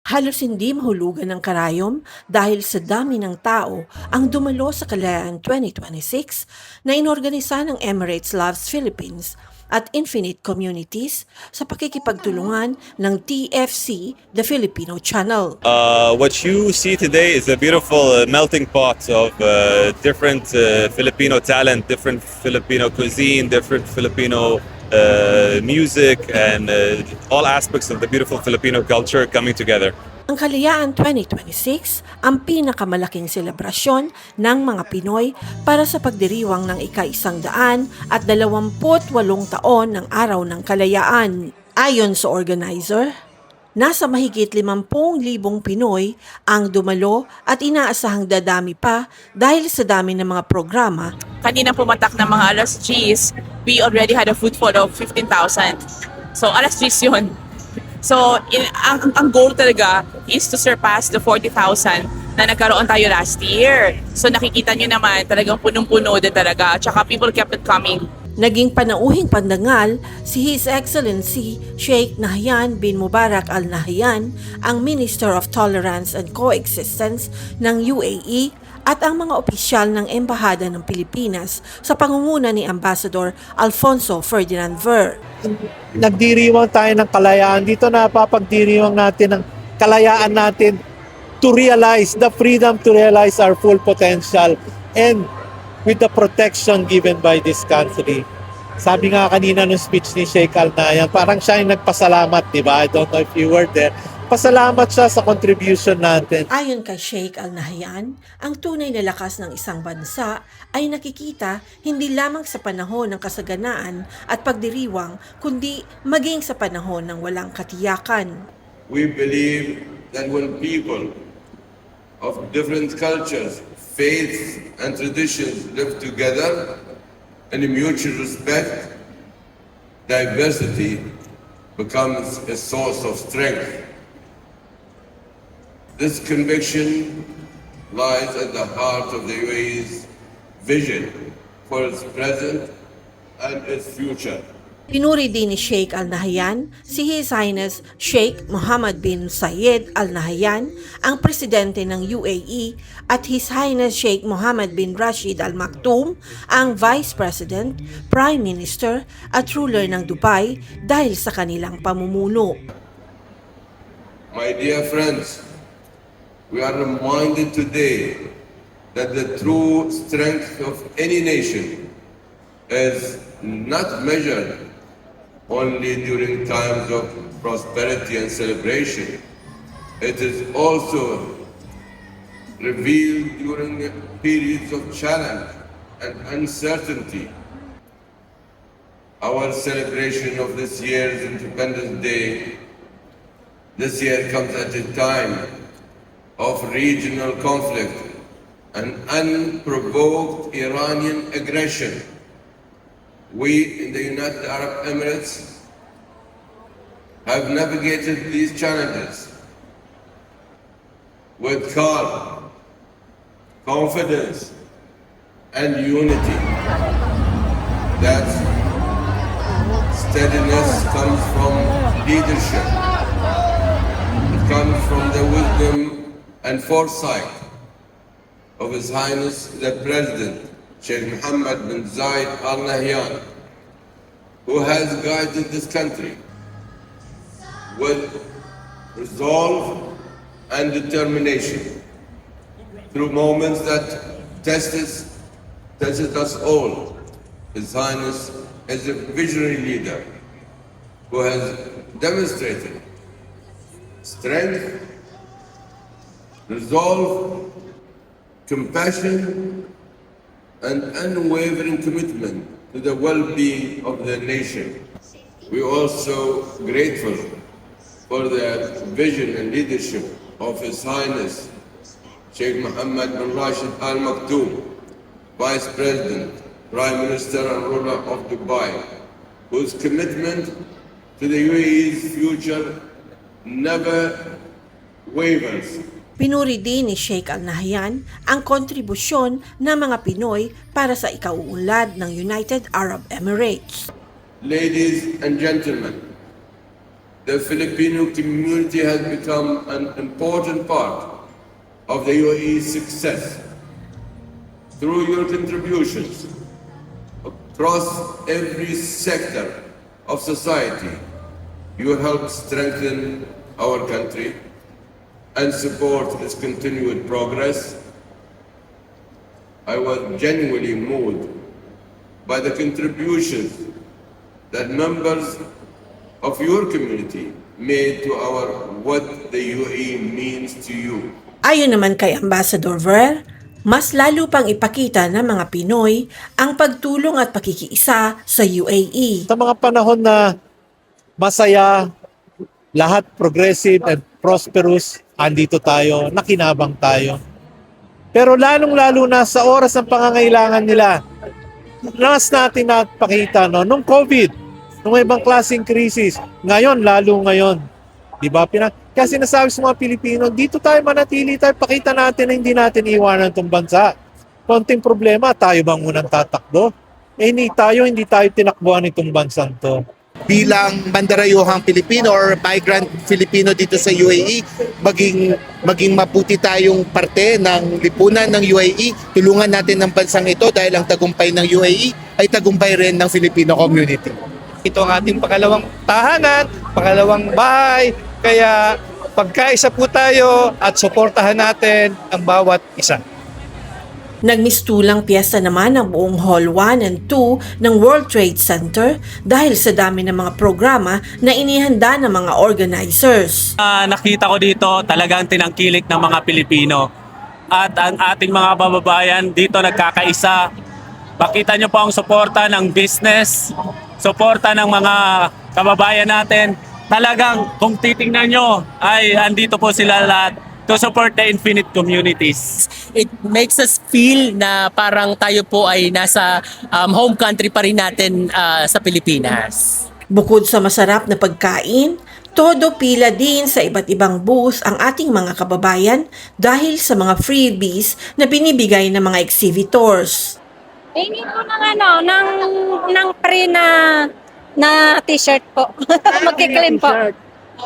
Halos hindi mahulugan ng karayom dahil sa dami ng tao ang dumalo sa Kalayaan 2026 na inorganisa ng Emirates Loves Philippines at Infinite Communities sa pakikipagtulungan ng TFC, the Filipino Channel. What you see today is a beautiful melting pot of different Filipino talent, different Filipino cuisine, different Filipino music, and all aspects of the beautiful Filipino culture coming together. Ang Kalayaan 2026 ang pinakamalaking selebrasyon ng mga Pinoy para sa pagdiriwang ng ika-128 taon ng Araw ng Kalayaan. Ayon sa organizer, nasa mahigit 50,000 Pinoy ang dumalo at inaasahang dadami pa dahil sa dami ng mga programa. Kanina pumatak ng mga alas 10, we already had a footfall of 15,000. So alas 10 yun. So ang goal talaga is to surpass the 40,000 na nagkaroon tayo last year. So nakikita nyo naman talagang punong-puno din talaga. Tsaka people kept it coming. Naging panauhing pandangal si His Excellency Sheikh Nahyan bin Mubarak Al Nahyan, ang Minister of Tolerance and Coexistence ng UAE at ang mga opisyal ng Embahada ng Pilipinas sa pangunguna ni Ambassador Alfonso Ferdinand Ver. Nagdiriwang tayo ng kalayaan. Dito napapagdiriwang natin ang kalayaan natin to realize the freedom to realize our full potential and with the protection given by this country. Sabi nga kanina nung speech ni Sheikh Al Nahyan, parang siya yung nagpasalamat, di ba? I don't know if you were there. Pasalamat siya sa contribution natin. Ayon kay Sheikh Al Nahyan, ang tunay na lakas ng isang bansa ay nakikita hindi lamang sa panahon ng kasaganaan at pagdiriwang, kundi maging sa panahon ng walang katiyakan. We believe that when people of different cultures, faiths, and traditions live together in mutual respect, diversity becomes a source of strength. This conviction lies at the heart of the UAE's vision for its present and its future. Pinuri din ni Sheikh Al Nahyan si His Highness Sheikh Mohammed bin Zayed Al Nahyan, ang presidente ng UAE, at His Highness Sheikh Mohammed bin Rashid Al Maktoum, ang Vice President, Prime Minister at ruler ng Dubai dahil sa kanilang pamumuno. My dear friends, we are reminded today that the true strength of any nation is not measured only during times of prosperity and celebration. It is also revealed during periods of challenge and uncertainty. Our celebration of this year's Independence Day this year comes at a time of regional conflict and unprovoked Iranian aggression. We in the United Arab Emirates have navigated these challenges with calm, confidence, and unity. That steadiness comes from leadership. It comes from the wisdom and foresight of His Highness the President, Sheikh Mohammed bin Zayed Al Nahyan, who has guided this country with resolve and determination through moments that tested us all. His Highness is a visionary leader who has demonstrated strength, resolve, compassion, and unwavering commitment to the well-being of the nation. We are also grateful for the vision and leadership of His Highness Sheikh Mohammed bin Rashid Al Maktoum, Vice President, Prime Minister and ruler of Dubai, whose commitment to the UAE's future never wavers. Pinuri din ni Sheikh Al Nahyan ang kontribusyon ng mga Pinoy para sa ikauunlad ng United Arab Emirates. Ladies and gentlemen, the Filipino community has become an important part of the UAE's success. Through your contributions across every sector of society, you help strengthen our country and support its continued progress. I was genuinely moved by the contributions that members of your community made to our what the UAE means to you. Ayon naman kay Ambassador Ver, mas lalo pang ipakita ng mga Pinoy ang pagtulong at pakikiisa sa UAE. Sa mga panahon na masaya, lahat progressive and prosperous, andito tayo, nakinabang tayo. Pero lalong-lalo na sa oras ng pangangailangan nila, last natin napakita, no? Nung COVID, nung ibang klaseng krisis, ngayon, lalo ngayon. Diba? Kaya sinasabi sa mga Pilipino, dito tayo manatili tayo, pakita natin na hindi natin iwanan itong bansa. Konting problema, tayo bang unang tatakbo? Hindi tayo tinakbuhan itong bansang to. Bilang mandarayuhang Pilipino or migrant Filipino dito sa UAE, maging mabuti tayong parte ng lipunan ng UAE. Tulungan natin ang bansang ito dahil ang tagumpay ng UAE ay tagumpay rin ng Filipino community. Ito ang ating pangalawang tahanan, pangalawang bahay, kaya pagkaisa po tayo at suportahan natin ang bawat isa. Nagmistulang piyesta naman ang buong Hall 1 and 2 ng World Trade Center dahil sa dami ng mga programa na inihanda ng mga organizers. Nakita ko dito talagang tinangkilik ng mga Pilipino at ang ating mga kababayan dito nagkakaisa. Makita nyo po ang suporta ng business, suporta ng mga kababayan natin. Talagang kung titingnan nyo ay andito po sila lahat to support the infinite communities. It makes us feel na parang tayo po ay nasa home country pa rin natin sa Pilipinas. Bukod sa masarap na pagkain, todo pila din sa iba't ibang booth ang ating mga kababayan dahil sa mga freebies na binibigay ng mga exhibitors. Hingi ko ng free na t-shirt po. Magki-claim po.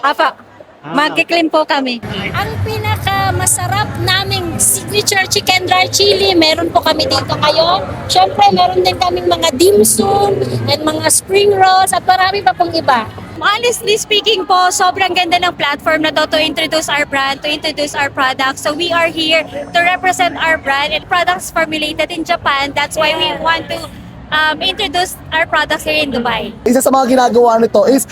Apa. Magki-claim po kami. Ang pinaka masarap naming signature chicken dry chili, meron po kami dito ngayon. Siyempre, meron din kaming mga dim sum and mga spring rolls at marami pa pong iba. Honestly speaking po, sobrang ganda ng platform na to introduce our brand, to introduce our products. So we are here to represent our brand and products formulated in Japan. That's why we want to introduce our products here in Dubai. Isa sa mga ginagawa nito is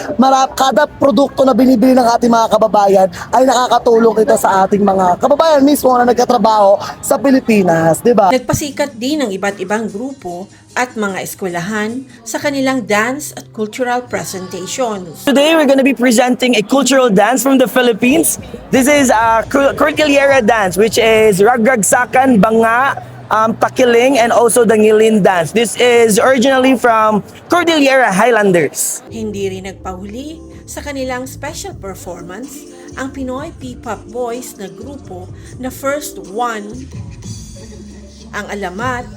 kada produkto na binibili ng ating mga kababayan ay nakakatulong ito sa ating mga kababayan mismo na nagkatrabaho sa Pilipinas, di ba? Nagpasikat din ng iba't ibang grupo at mga eskwelahan sa kanilang dance at cultural presentations. Today we're going to be presenting a cultural dance from the Philippines. This is a Cordillera dance, which is Ragragsakan, Banga, Takiling, and also the Ngilin dance. This is originally from Cordillera Highlanders. Hindi rin nagpahuli sa kanilang special performance ang Pinoy P-pop boys na grupo na First One, ang Alamat,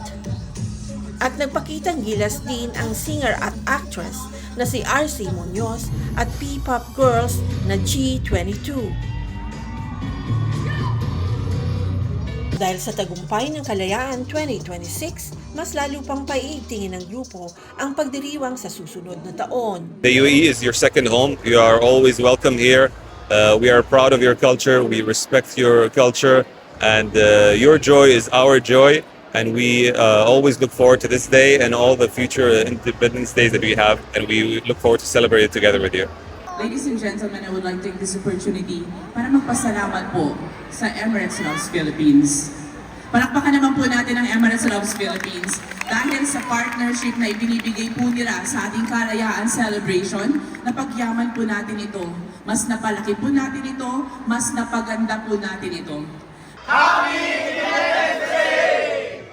at nagpakitang gilas din ang singer at actress na si RC Munoz at P-pop girls na G22. Dahil sa tagumpay ng Kalayaan 2026, mas lalo pang paiigtingin ng grupo ang pagdiriwang sa susunod na taon. The UAE is your second home. You are always welcome here. We are proud of your culture. We respect your culture. And your joy is our joy. And we always look forward to this day and all the future Independence Days that we have. And we look forward to celebrate it together with you. Ladies and gentlemen, I would like to take this opportunity para magpasalamat po sa Emirates Loves Philippines. Palakpakan naman po natin ang Emirates Loves Philippines dahil sa partnership na ibinibigay po nila sa ating kalayaan celebration. Napagyaman po natin ito. Mas napalaki po natin ito. Mas napaganda po natin ito. Happy Independence Day!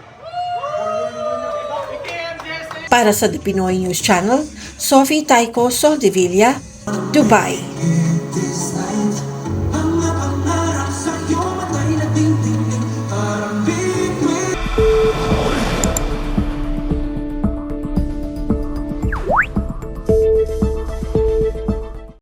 Para sa The Pinoy News Channel, Sophie Taiko Soldevilla, Dubai.